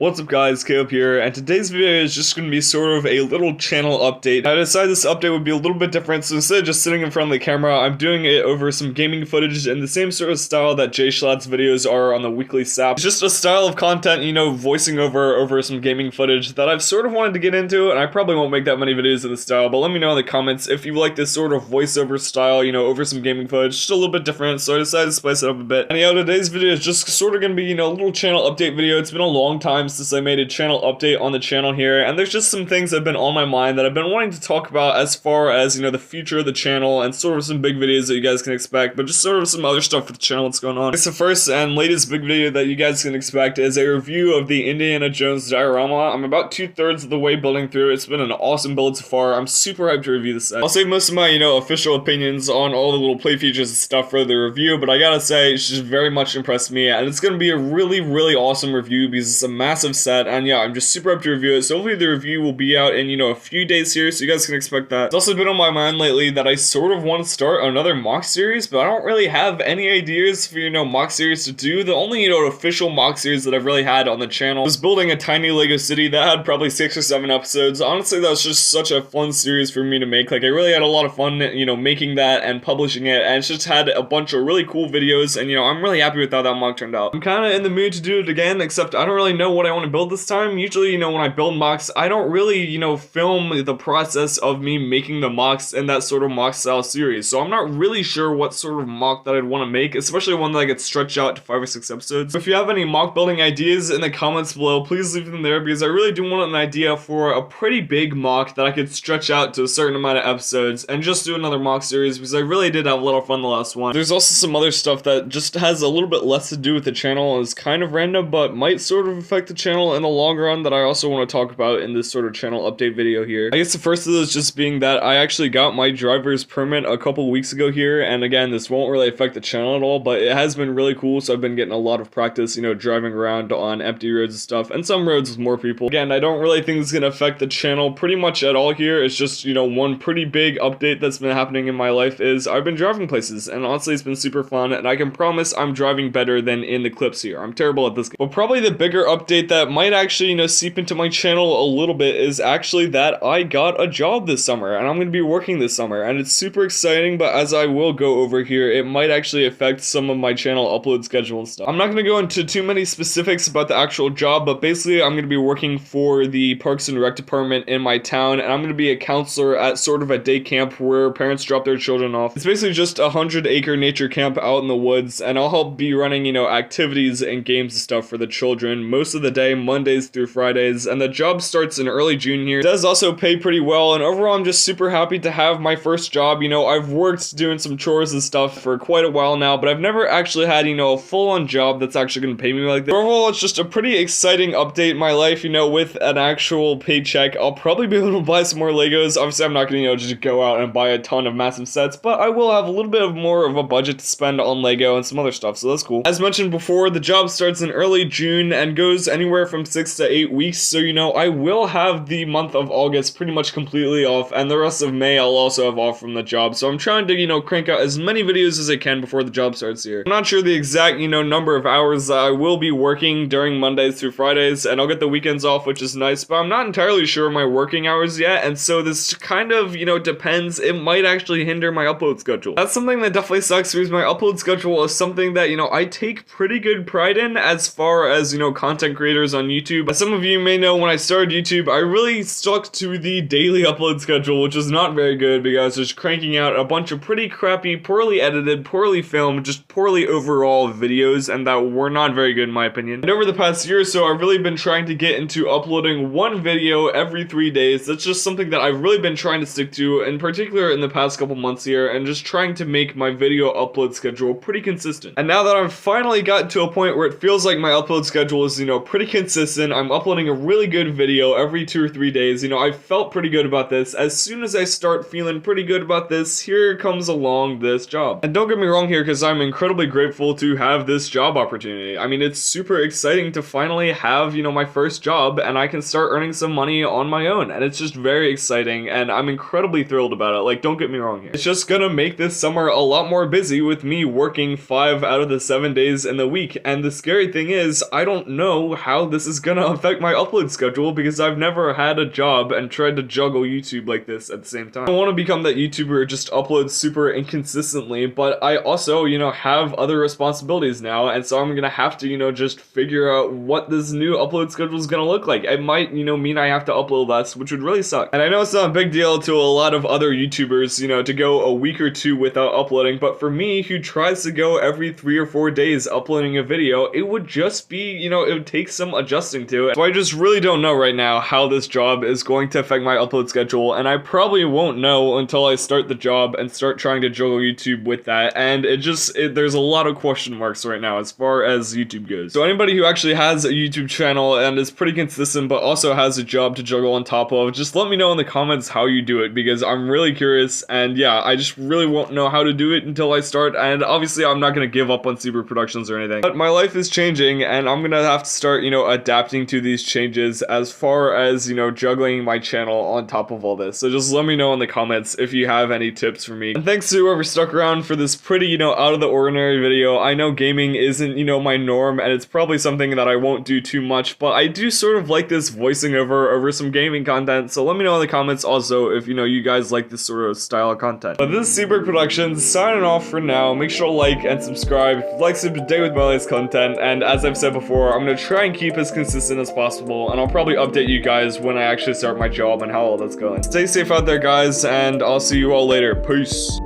What's up guys, Caleb here, and today's video is just going to be sort of a little channel update. I decided this update would be a little bit different, so instead of just sitting in front of the camera, I'm doing it over some gaming footage in the same sort of style that Jay Schlatt's videos are on the weekly sap. It's just a style of content, voicing over some gaming footage that I've sort of wanted to get into, and I probably won't make that many videos in this style, but let me know in the comments if you like this sort of voiceover style, over some gaming footage, just a little bit different, so I decided to spice it up a bit. And today's video is just sort of going to be, a little channel update video. It's been a long time since I made a channel update on the channel here, and there's just some things that have been on my mind that I've been wanting to talk about as far as, the future of the channel and sort of some big videos that you guys can expect, but just sort of some other stuff with the channel that's going on. So first and latest big video that you guys can expect is a review of the Indiana Jones diorama. I'm about 2/3 of the way building through. It's been an awesome build so far. I'm super hyped to review this set. I'll save most of my, official opinions on all the little play features and stuff for the review, but I gotta say, it's just very much impressed me, and it's gonna be a really, really awesome review because it's a massive set, and yeah, I'm just super hyped to review it. So hopefully the review will be out in, a few days here, so you guys can expect that. It's also been on my mind lately that I sort of want to start another MOC series, but I don't really have any ideas for, MOC series to do. The only, official MOC series that I've really had on the channel was building a tiny Lego city that had probably 6 or 7 episodes. Honestly, that was just such a fun series for me to make. Like, I really had a lot of fun, making that and publishing it, and it's just had a bunch of really cool videos, and, I'm really happy with how that MOC turned out. I'm kind of in the mood to do it again, except I don't really know what I want to build this time. Usually, when I build MOCs, I don't really, film the process of me making the MOCs in that sort of MOC style series, so I'm not really sure what sort of MOC that I'd want to make, especially one that gets stretched out to 5 or 6 episodes. So if you have any MOC building ideas in the comments below, please leave them there, because I really do want an idea for a pretty big MOC that I could stretch out to a certain amount of episodes and just do another MOC series, because I really did have a lot of fun the last one. There's also some other stuff that just has a little bit less to do with the channel and is kind of random, but might sort of affect the channel in the long run that I also want to talk about in this sort of channel update video here. I guess the first of those just being that I actually got my driver's permit a couple weeks ago here, and again, this won't really affect the channel at all, but it has been really cool, so I've been getting a lot of practice, driving around on empty roads and stuff, and some roads with more people. Again, I don't really think it's gonna affect the channel pretty much at all here. It's just, one pretty big update that's been happening in my life is I've been driving places, and honestly, it's been super fun, and I can promise I'm driving better than in the clips here. I'm terrible at this game. But probably the bigger update that might actually, seep into my channel a little bit is actually that I got a job this summer, and I'm going to be working this summer, and it's super exciting, but as I will go over here, it might actually affect some of my channel upload schedule and stuff. I'm not going to go into too many specifics about the actual job, but basically I'm going to be working for the Parks and Rec department in my town, and I'm going to be a counselor at sort of a day camp where parents drop their children off. It's basically just a 100-acre nature camp out in the woods, and I'll help be running, activities and games and stuff for the children most of the day, Mondays through Fridays, and the job starts in early June here. It does also pay pretty well, and overall I'm just super happy to have my first job. I've worked doing some chores and stuff for quite a while now, but I've never actually had, a full-on job that's actually going to pay me like this. Overall, it's just a pretty exciting update in my life, with an actual paycheck. I'll probably be able to buy some more Legos. Obviously, I'm not going to, just go out and buy a ton of massive sets, but I will have a little bit of more of a budget to spend on Lego and some other stuff, so that's cool. As mentioned before, the job starts in early June and goes anywhere from 6 to 8 weeks, so, I will have the month of August pretty much completely off, and the rest of May I'll also have off from the job, so I'm trying to, crank out as many videos as I can before the job starts here. I'm not sure the exact, number of hours that I will be working during Mondays through Fridays, and I'll get the weekends off, which is nice, but I'm not entirely sure my working hours yet, and so this kind of, depends. It might actually hinder my upload schedule. That's something that definitely sucks, because my upload schedule is something that, I take pretty good pride in as far as, content creators on YouTube. As some of you may know, when I started YouTube, I really stuck to the daily upload schedule, which is not very good because I was just cranking out a bunch of pretty crappy, poorly edited, poorly filmed, just poorly overall videos, and that were not very good in my opinion. And over the past year or so, I've really been trying to get into uploading one video every 3 days. That's just something that I've really been trying to stick to, in particular in the past couple months here, and just trying to make my video upload schedule pretty consistent. And now that I've finally gotten to a point where it feels like my upload schedule is, pretty consistent, I'm uploading a really good video every 2 or 3 days, I felt pretty good about this. As soon as I start feeling pretty good about this, here comes along this job. And don't get me wrong here, because I'm incredibly grateful to have this job opportunity. I mean, it's super exciting to finally have, my first job, and I can start earning some money on my own, and it's just very exciting, and I'm incredibly thrilled about it. Like, don't get me wrong here. It's just gonna make this summer a lot more busy with me working 5 out of the 7 days in the week, and the scary thing is, I don't know how how this is gonna affect my upload schedule because I've never had a job and tried to juggle YouTube like this at the same time. I want to become that YouTuber who just uploads super inconsistently, but I also, have other responsibilities now, and so I'm gonna have to, just figure out what this new upload schedule is gonna look like. It might, mean I have to upload less, which would really suck. And I know it's not a big deal to a lot of other YouTubers, to go a week or two without uploading, but for me, who tries to go every 3 or 4 days uploading a video, it would just be, it would take some adjusting to it. So I just really don't know right now how this job is going to affect my upload schedule, and I probably won't know until I start the job and start trying to juggle YouTube with that, and there's a lot of question marks right now as far as YouTube goes. So anybody who actually has a YouTube channel and is pretty consistent but also has a job to juggle on top of, just let me know in the comments how you do it, because I'm really curious, and yeah, I just really won't know how to do it until I start, and obviously I'm not gonna give up on Super Productions or anything. But my life is changing, and I'm gonna have to start, adapting to these changes as far as, juggling my channel on top of all this. So just let me know in the comments if you have any tips for me. And thanks to whoever stuck around for this pretty, out of the ordinary video. I know gaming isn't, my norm, and it's probably something that I won't do too much, but I do sort of like this voicing over some gaming content, so let me know in the comments also if, you guys like this sort of style of content. But this is Seabird Productions, signing off for now. Make sure to like and subscribe if you'd like to stay up to date with my latest content, and as I've said before, I'm gonna try and keep as consistent as possible, and I'll probably update you guys when I actually start my job and how all that's going. Stay safe out there, guys, and I'll see you all later. Peace.